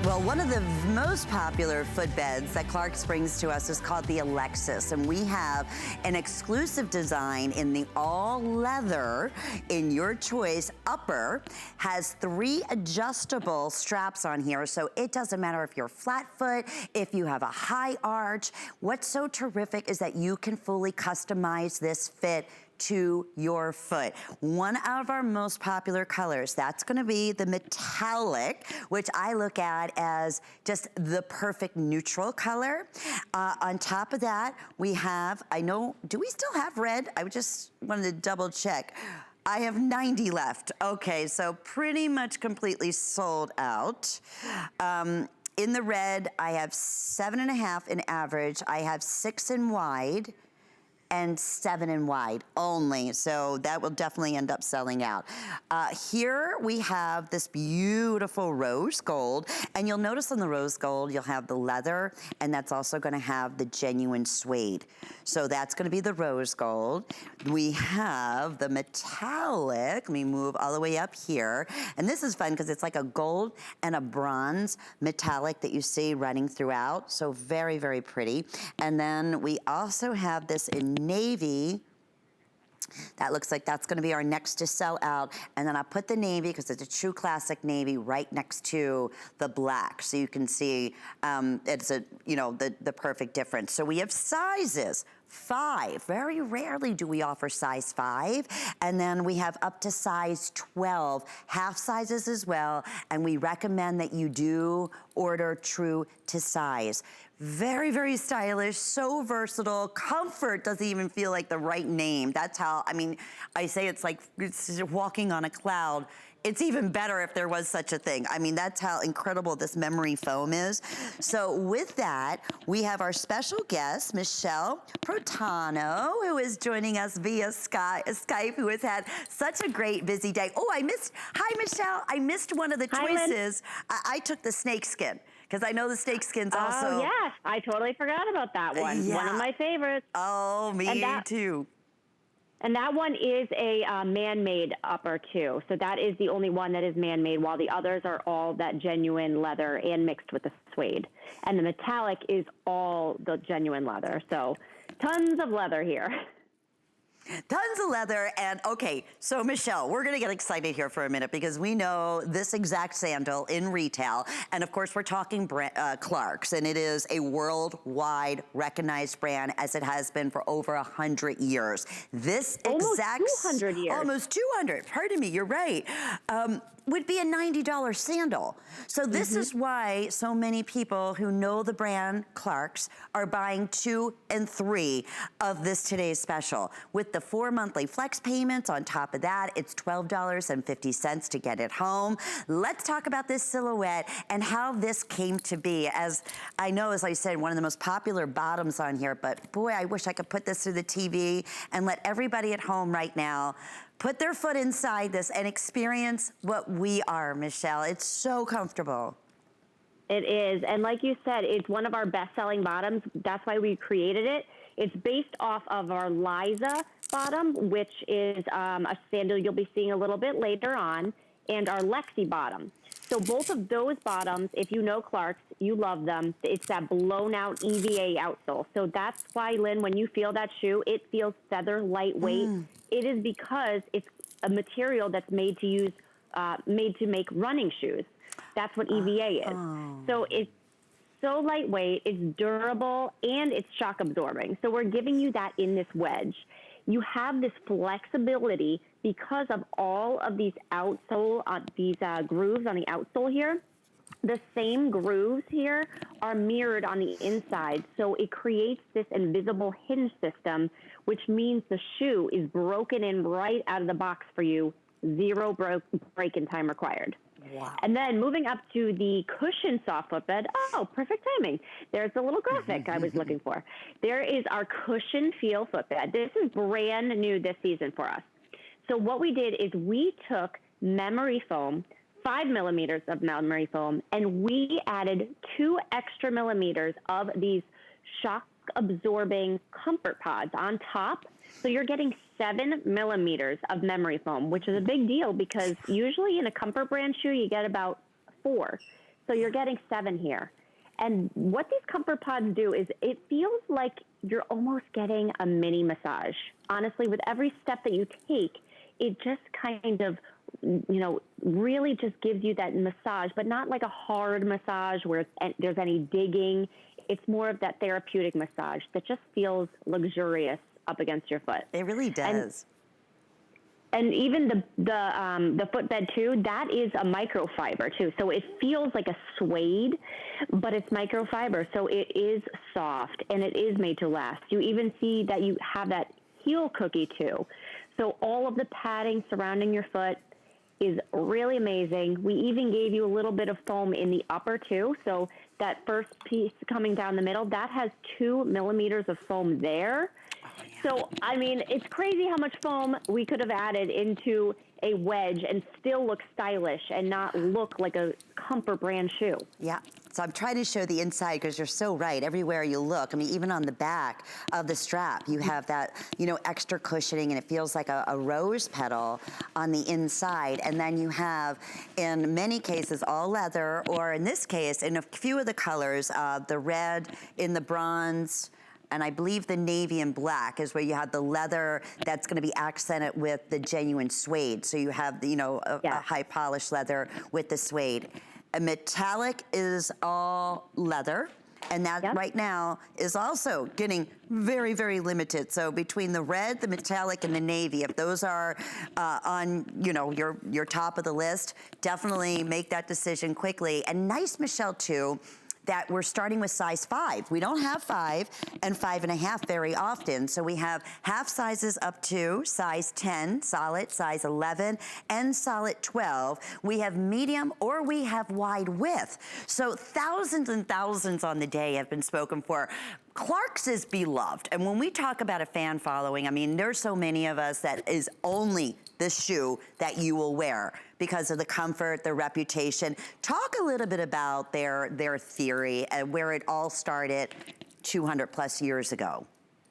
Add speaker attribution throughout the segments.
Speaker 1: Well, one of the most popular footbeds that Clarks brings to us is called the Alexis, and we have an exclusive design in the all leather in your choice upper. Has 3 adjustable straps on here, so it doesn't matter if you're flat foot, if you have a high arch. What's so terrific is that you can fully customize this fit to your foot. One of our most popular colors, that's gonna be the metallic, which I look at as just the perfect neutral color. On top of that, we have, do we still have red? I just wanted to double check. I have 90 left. Okay, so pretty much completely sold out. In the red, I have 7.5 in average. I have 6 in wide, and 7 in wide only, so that will definitely end up selling out. Here we have this beautiful rose gold, and you'll notice on the rose gold, you'll have the leather, and that's also gonna have the genuine suede. So that's gonna be the rose gold. We have the metallic, let me move all the way up here, and this is fun because it's like a gold and a bronze metallic that you see running throughout, so very, very pretty. And then we also have this in navy. That looks like that's gonna be our next to sell out. And then I put the navy, because it's a true classic navy, right next to the black. So you can see it's the perfect difference. So we have sizes. 5, very rarely do we offer size 5. And then we have up to size 12, half sizes as well. And we recommend that you do order true to size. Very, very stylish, so versatile. Comfort doesn't even feel like the right name. That's how, I say it's like it's walking on a cloud. It's even better if there was such a thing. That's how incredible this memory foam is. So with that, we have our special guest, Michelle Protano, who is joining us via Skype, who has had such a great busy day. Oh, hi Michelle, I missed one of the choices. I took the snake skin, because I know the snake skin's also.
Speaker 2: Oh, yes. I totally forgot about that one.
Speaker 1: Yeah.
Speaker 2: One of my favorites.
Speaker 1: Oh, me too.
Speaker 2: And that one is a man-made upper, too. So that is the only one that is man-made, while the others are all that genuine leather and mixed with the suede. And the metallic is all the genuine leather. So tons of leather here.
Speaker 1: Tons of leather. And okay, so Michelle, we're gonna get excited here for a minute, because we know this exact sandal in retail, and of course we're talking Clarks, and it is a worldwide recognized brand, as it has been for over 100 years. This exact—
Speaker 2: Almost 200 years.
Speaker 1: Almost 200, pardon me, you're right. Would be a $90 sandal. So this is why so many people who know the brand Clarks are buying 2 and 3 of this today's special. With the 4 monthly flex payments on top of that, it's $12.50 to get it home. Let's talk about this silhouette and how this came to be. As I know, as I said, one of the most popular bottoms on here, but boy, I wish I could put this through the TV and let everybody at home right now put their foot inside this and experience what we are, Michelle. It's so comfortable.
Speaker 2: It is. And like you said, it's one of our best-selling bottoms. That's why we created it. It's based off of our Liza bottom, which is a sandal you'll be seeing a little bit later on, and our Lexi bottom. So both of those bottoms, if you know Clarks, you love them. It's that blown-out EVA outsole. So that's why, Lynn, when you feel that shoe, it feels feather lightweight. It is because it's a material that's made to make running shoes. That's what EVA is. So it's so lightweight, it's durable, and it's shock absorbing. So we're giving you that in this wedge. You have this flexibility because of all of these outsole, grooves on the outsole here. The same grooves here are mirrored on the inside, so it creates this invisible hinge system, which means the shoe is broken in right out of the box for you, 0 break-in time required.
Speaker 1: Wow.
Speaker 2: And then moving up to the cushion soft footbed. Oh, perfect timing. There's the little graphic I was looking for. There is our cushion feel footbed. This is brand new this season for us. So what we did is we took memory foam, 5 millimeters of memory foam, and we added 2 extra millimeters of these shock absorbing comfort pods on top. So you're getting 7 millimeters of memory foam, which is a big deal because usually in a comfort brand shoe, you get about 4. So you're getting 7 here. And what these comfort pods do is it feels like you're almost getting a mini massage. Honestly, with every step that you take, it just kind of, you know, really just gives you that massage, but not like a hard massage where there's any digging. It's more of that therapeutic massage that just feels luxurious up against your foot.
Speaker 1: It really does.
Speaker 2: And even the footbed too, that is a microfiber too. So it feels like a suede, but it's microfiber. So it is soft and it is made to last. You even see that you have that heel cookie too. So all of the padding surrounding your foot is really amazing. We even gave you a little bit of foam in the upper too. So that first piece coming down the middle, that has 2 millimeters of foam there. So, I mean, it's crazy how much foam we could have added into a wedge and still look stylish and not look like a comfort brand shoe.
Speaker 1: Yeah. So I'm trying to show the inside because you're so right. Everywhere you look, I mean, even on the back of the strap, you have that, you know, extra cushioning, and it feels like a rose petal on the inside. And then you have, in many cases, all leather, or in this case, in a few of the colors, the red, in the bronze, and I believe the navy and black is where you have the leather that's going to be accented with the genuine suede. So you have, you know, a high polished leather with the suede. A metallic is all leather. And that right now is also getting very, very limited. So between the red, the metallic, and the navy, if those are on, you know, your top of the list, definitely make that decision quickly. And nice, Michelle, too, that we're starting with size 5. We don't have 5 and 5.5 very often. So we have half sizes up to size 10, solid, size 11, and solid 12. We have medium or we have wide width. So thousands and thousands on the day have been spoken for. Clarks is beloved. And when we talk about a fan following, I mean, there's so many of us that is only the shoe that you will wear because of the comfort, their reputation. Talk a little bit about their theory and where it all started 200 plus years ago.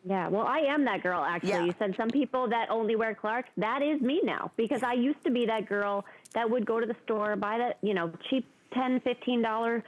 Speaker 2: Yeah, well, I am that girl, actually. Yeah. You said some people that only wear Clarks. That is me now, because I used to be that girl that would go to the store, buy that, you know, cheap $10, $15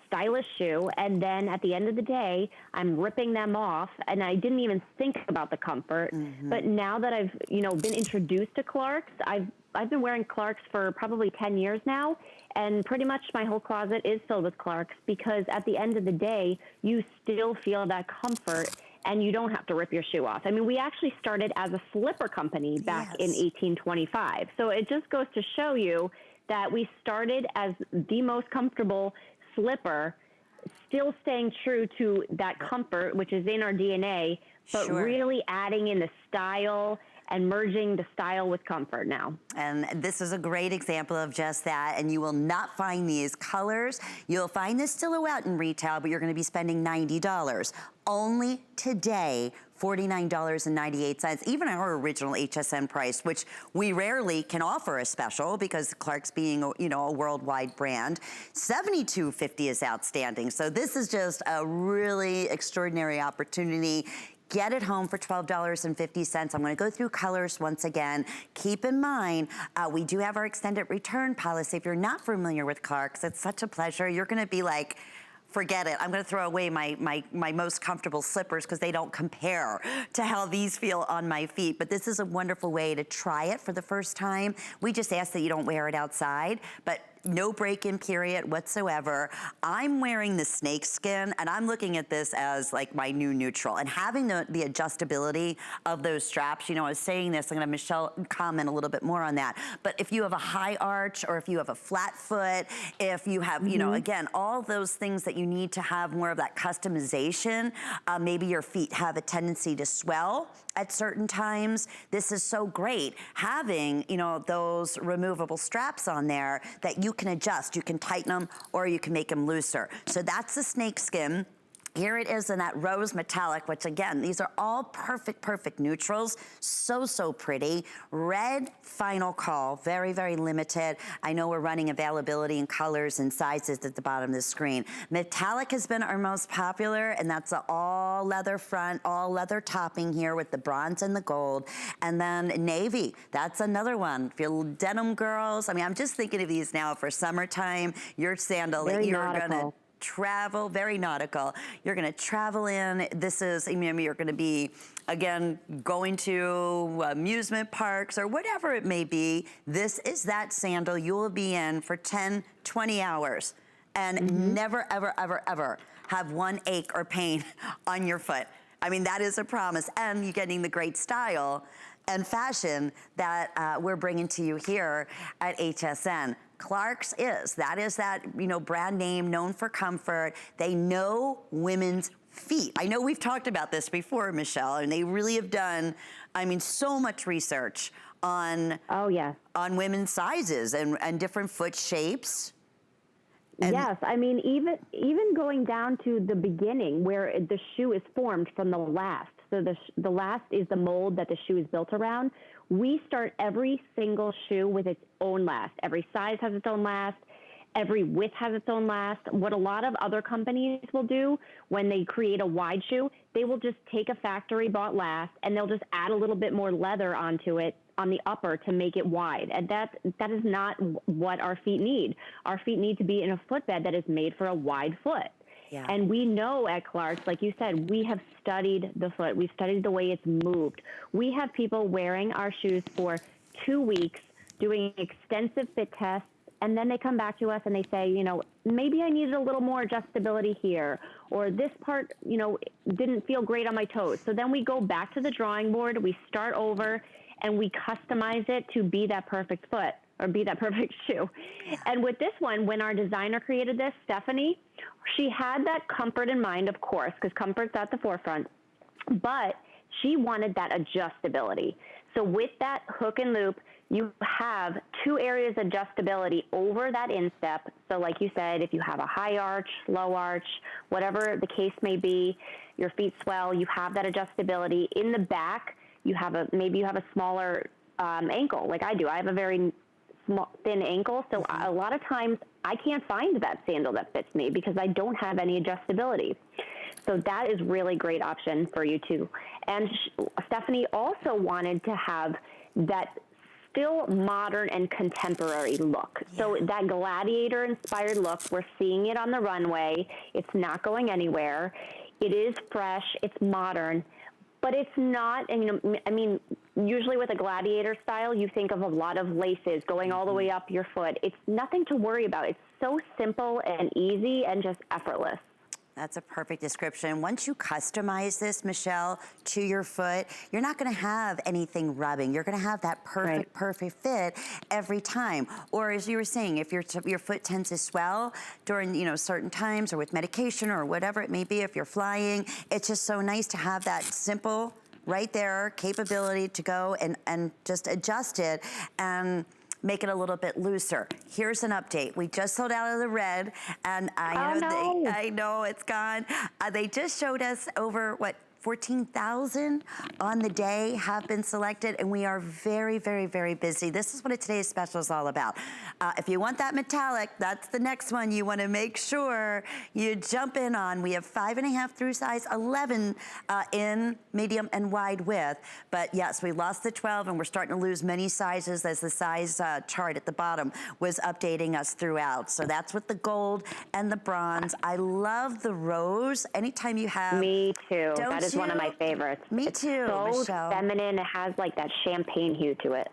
Speaker 2: stylish shoe, and then at the end of the day, I'm ripping them off, and I didn't even think about the comfort. But now that I've, you know, been introduced to Clarks, I've been wearing Clarks for probably 10 years now, and pretty much my whole closet is filled with Clarks, because at the end of the day, you still feel that comfort, and you don't have to rip your shoe off. I mean, we actually started as a slipper company back in 1825. So it just goes to show you that we started as the most comfortable slipper, still staying true to that comfort, which is in our DNA, but really adding in the style and merging the style with comfort now.
Speaker 1: And this is a great example of just that. And you will not find these colors. You'll find this silhouette in retail, but you're going to be spending $90. Only today, $49.98, even our original HSN price, which we rarely can offer a special because Clarks being, you know, a worldwide brand. $72.50 is outstanding. So this is just a really extraordinary opportunity. Get it home for $12.50. I'm gonna go through colors once again. Keep in mind, we do have our extended return policy. If you're not familiar with Clarks, it's such a pleasure. You're gonna be like, forget it. I'm gonna throw away my most comfortable slippers because they don't compare to how these feel on my feet. But this is a wonderful way to try it for the first time. We just ask that you don't wear it outside, but no break-in period whatsoever. I'm wearing the snake skin, and I'm looking at this as like my new neutral. And having the adjustability of those straps, you know, I was saying this, I'm gonna have Michelle comment a little bit more on that. But if you have a high arch, or if you have a flat foot, if you have, you know, again, all those things that you need to have more of that customization, maybe your feet have a tendency to swell at certain times. This is so great having, you know, those removable straps on there that you can adjust. You can tighten them or you can make them looser. So that's the snake skin. Here it is in that rose metallic, which again, these are all perfect, perfect neutrals. So, so pretty. Red final call, very, very limited. I know we're running availability in colors and sizes at the bottom of the screen. Metallic has been our most popular, and that's an all leather front, all leather topping here with the bronze and the gold. And then navy, that's another one. If you're denim girls, I mean, I'm just thinking of these now for summertime, your sandal that you're gonna travel, very nautical. You're gonna travel in. This is, I mean, you're gonna be, again, going to amusement parks or whatever it may be. This is that sandal you will be in for 10, 20 hours and never, ever, ever, ever have one ache or pain on your foot. I mean, that is a promise. And you're getting the great style and fashion that we're bringing to you here at HSN. Clark's that is that, you know, brand name known for comfort. They know women's feet. I know we've talked about this before, Michelle, and they really have done, I mean, so much research on on women's sizes and different foot shapes. And
Speaker 2: yes, I mean, even going down to the beginning where the shoe is formed from the last. So the last is the mold that the shoe is built around. We start every single shoe with its own last. Every size has its own last. Every width has its own last. What a lot of other companies will do when they create a wide shoe, they will just take a factory bought last and they'll just add a little bit more leather onto it on the upper to make it wide. And that is not what our feet need. Our feet need to be in a footbed that is made for a wide foot.
Speaker 1: Yeah.
Speaker 2: And we know at Clark's, like you said, we have studied the foot. We've studied the way it's moved. We have people wearing our shoes for 2 weeks, doing extensive fit tests, and then they come back to us and they say, you know, maybe I needed a little more adjustability here, or this part, you know, didn't feel great on my toes. So then we go back to the drawing board, we start over, and we customize it to be that perfect foot or be that perfect shoe. And with this one, when our designer created this, Stephanie, she had that comfort in mind, of course, because comfort's at the forefront, but she wanted that adjustability. So with that hook and loop, you have 2 areas of adjustability over that instep. So like you said, if you have a high arch, low arch, whatever the case may be, your feet swell, you have that adjustability. In the back, you have maybe you have a smaller ankle, like I do. I have a very small, thin ankle, so a lot of times I can't find that sandal that fits me because I don't have any adjustability. So that is really great option for you too. And Stephanie also wanted to have that still modern and contemporary look. Yeah. So that gladiator inspired look, we're seeing it on the runway. It's not going anywhere. It is fresh, it's modern, but it's not, and you know, I mean, usually with a gladiator style, you think of a lot of laces going all the way up your foot. It's nothing to worry about. It's so simple and easy and just effortless.
Speaker 1: That's a perfect description. Once you customize this, Michelle, to your foot, you're not gonna have anything rubbing. You're gonna have that perfect, perfect fit every time. Or as you were saying, if your foot tends to swell during, you know, certain times or with medication or whatever it may be, if you're flying, it's just so nice to have that simple, right there, capability to go and just adjust it and make it a little bit looser. Here's an update. We just sold out of the red, and I know it's gone. They just showed us over, what, 14,000 on the day have been selected, and we are very, very, very busy. This is what today's special is all about. If you want that metallic, that's the next one you want to make sure you jump in on. We have 5.5 through size 11 in medium and wide width. But yes, we lost the 12, and we're starting to lose many sizes as the size chart at the bottom was updating us throughout. So that's with the gold and the bronze. I love the rose. Anytime you have...
Speaker 2: Me too. That is one of my favorites.
Speaker 1: Me too,
Speaker 2: so
Speaker 1: Michelle.
Speaker 2: Feminine. It has like that champagne hue to it.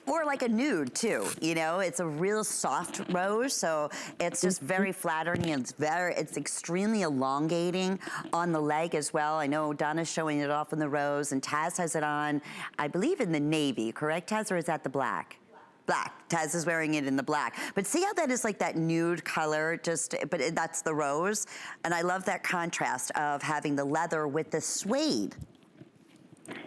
Speaker 1: Or like a nude too, you know, it's a real soft rose, so it's just very flattering, and it's extremely elongating on the leg as well. I know Donna's showing it off in the rose, and Taz has it on, I believe in the navy, correct, Taz, or is that the black? Black. Taz is wearing it in the black. But see how that is like that nude color, that's the rose. And I love that contrast of having the leather with the suede.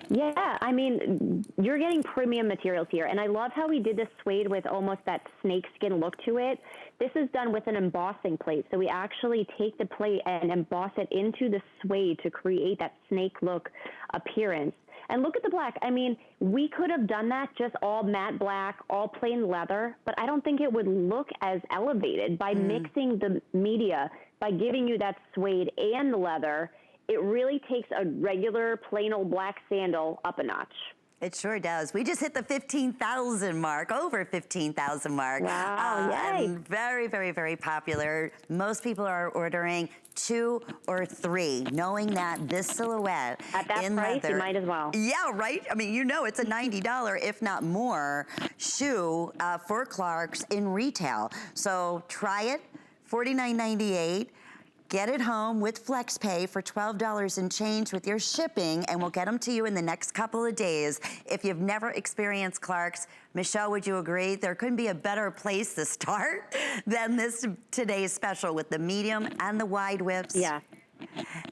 Speaker 2: Yeah, I mean, you're getting premium materials here. And I love how we did this suede with almost that snakeskin look to it. This is done with an embossing plate. So we actually take the plate and emboss it into the suede to create that snake look appearance. And look at the black. I mean, we could have done that just all matte black, all plain leather, but I don't think it would look as elevated by mixing the media, by giving you that suede and the leather. It really takes a regular plain old black sandal up a notch.
Speaker 1: It sure does. We just hit the 15,000 mark, over 15,000 mark.
Speaker 2: Wow, yay.
Speaker 1: And very, very, very popular. Most people are ordering 2 or 3, knowing that this silhouette
Speaker 2: at that
Speaker 1: in
Speaker 2: price,
Speaker 1: leather,
Speaker 2: you might as well.
Speaker 1: Yeah, right? I mean, you know it's a $90, if not more, shoe for Clarks in retail. So try it, $49.98. Get it home with FlexPay for $12 and change with your shipping, and we'll get them to you in the next couple of days. If you've never experienced Clarks, Michelle, would you agree? There couldn't be a better place to start than this today's special with the medium and the wide widths.
Speaker 2: Yeah.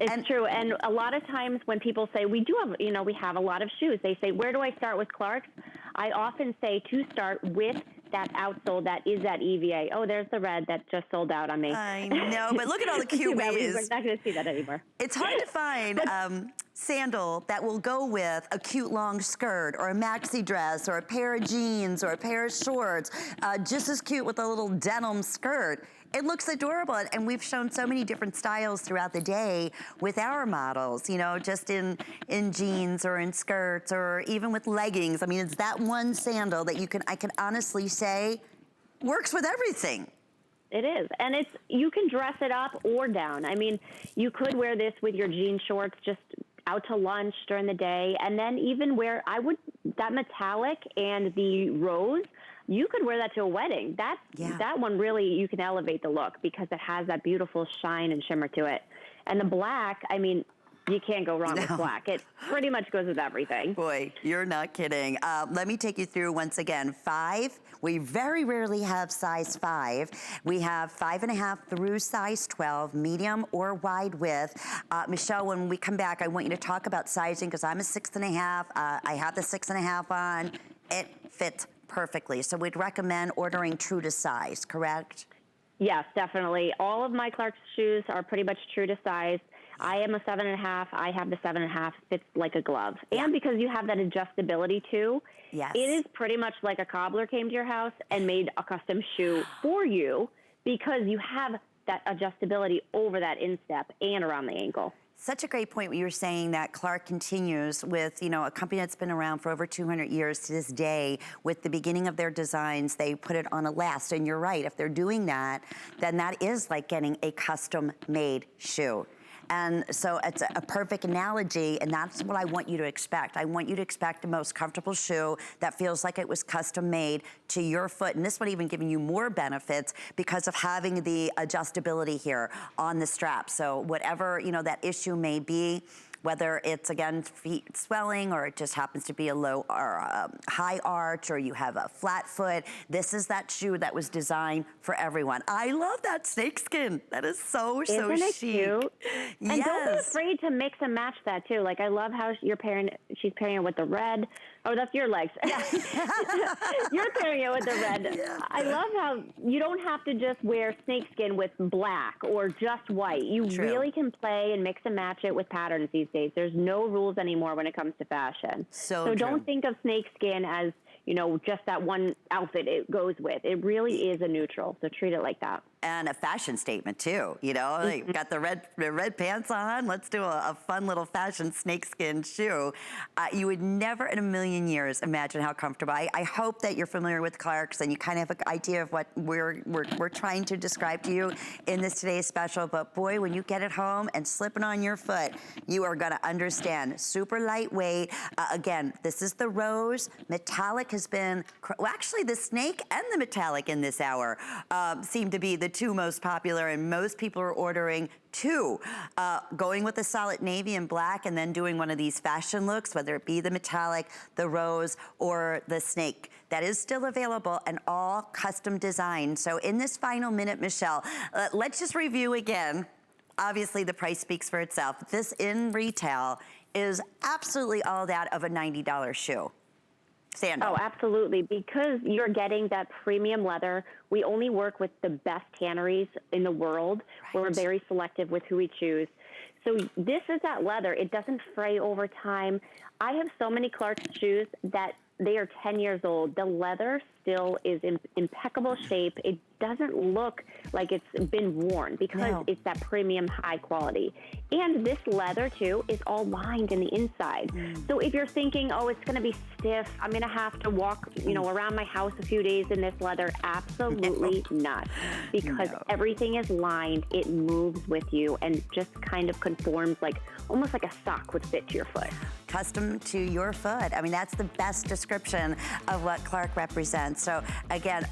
Speaker 2: It's true. And a lot of times when people say, we do have, we have a lot of shoes, they say, where do I start with Clarks? I often say to start with that outsole that is that EVA. Oh, there's the red that just sold out on me.
Speaker 1: I know, but look at all the cute ways.
Speaker 2: We're not going to see that anymore.
Speaker 1: It's hard to find sandal that will go with a cute long skirt or a maxi dress or a pair of jeans or a pair of shorts, just as cute with a little denim skirt. It looks adorable, and we've shown so many different styles throughout the day with our models, just in jeans or in skirts or even with leggings. I mean, it's that one sandal that I can honestly say works with everything.
Speaker 2: It is, and you can dress it up or down. I mean, you could wear this with your jean shorts just out to lunch during the day, and then even that metallic and the rose, you could wear that to a wedding. That one really, you can elevate the look because it has that beautiful shine and shimmer to it. And the black, I mean, you can't go wrong with black. It pretty much goes with everything.
Speaker 1: Boy, you're not kidding. Let me take you through once again. 5, we very rarely have size 5. We have 5.5 through size 12, medium or wide width. Michelle, when we come back, I want you to talk about sizing because I'm a 6.5. I have the 6.5 on. It fits perfectly. So we'd recommend ordering true to size, correct?
Speaker 2: Yes, definitely. All of my Clarks shoes are pretty much true to size. I am a 7.5. I have the 7.5. Fits like a glove. And because you have that adjustability too,
Speaker 1: yes,
Speaker 2: it is pretty much like a cobbler came to your house and made a custom shoe for you because you have that adjustability over that instep and around the ankle.
Speaker 1: Such a great point when you were saying that Clark continues with, a company that's been around for over 200 years to this day. With the beginning of their designs, they put it on a last. And you're right, if they're doing that, then that is like getting a custom-made shoe. And so it's a perfect analogy, and that's what I want you to expect. I want you to expect the most comfortable shoe that feels like it was custom made to your foot. And this one even giving you more benefits because of having the adjustability here on the strap. So whatever, that issue may be, whether it's, again, feet swelling or it just happens to be a low or a high arch or you have a flat foot, this is that shoe that was designed for everyone. I love that snakeskin. That is so chic.
Speaker 2: Isn't it cute?
Speaker 1: Yes.
Speaker 2: And don't be afraid to mix and match that, too. Like, I love how she's pairing it with the red. Oh, that's your legs. Yeah. You're pairing it with the red. Yeah. I love how you don't have to just wear snakeskin with black or just white. You really can play and mix and match it with patterns these days. There's no rules anymore when it comes to fashion. So don't think of snakeskin as, just that one outfit it goes with. It really is a neutral, so treat it like that.
Speaker 1: And a fashion statement too, like got the red pants on. Let's do a fun little fashion snakeskin shoe. You would never in a million years imagine how comfortable. I hope that you're familiar with Clarks and you kind of have an idea of what we're trying to describe to you in this today's special. But boy, when you get it home and slip it on your foot, you are gonna understand. Super lightweight. Again, this is the rose. Metallic has been, well, actually the snake and the metallic in this hour seem to be the 2 most popular, and most people are ordering 2. Going with the solid navy and black and then doing one of these fashion looks, whether it be the metallic, the rose, or the snake. That is still available and all custom designed. So in this final minute, Michelle, let's just review again. Obviously, the price speaks for itself. This in retail is absolutely all that of a $90 shoe. Sandal.
Speaker 2: Oh, absolutely. Because you're getting that premium leather, we only work with the best tanneries in the world.
Speaker 1: Right.
Speaker 2: We're very selective with who we choose. So this is that leather. It doesn't fray over time. I have so many Clarks shoes that they are 10 years old. The leather still is in impeccable shape. It doesn't look like it's been worn because it's that premium high quality. And this leather too is all lined in the inside. So if you're thinking, oh, it's going to be stiff, I'm going to have to walk, around my house a few days in this leather, absolutely not. Because everything is lined, it moves with you and just kind of conforms like almost like a sock would fit to your foot.
Speaker 1: Custom to your foot. I mean, that's the best description of what Clark represents. So again,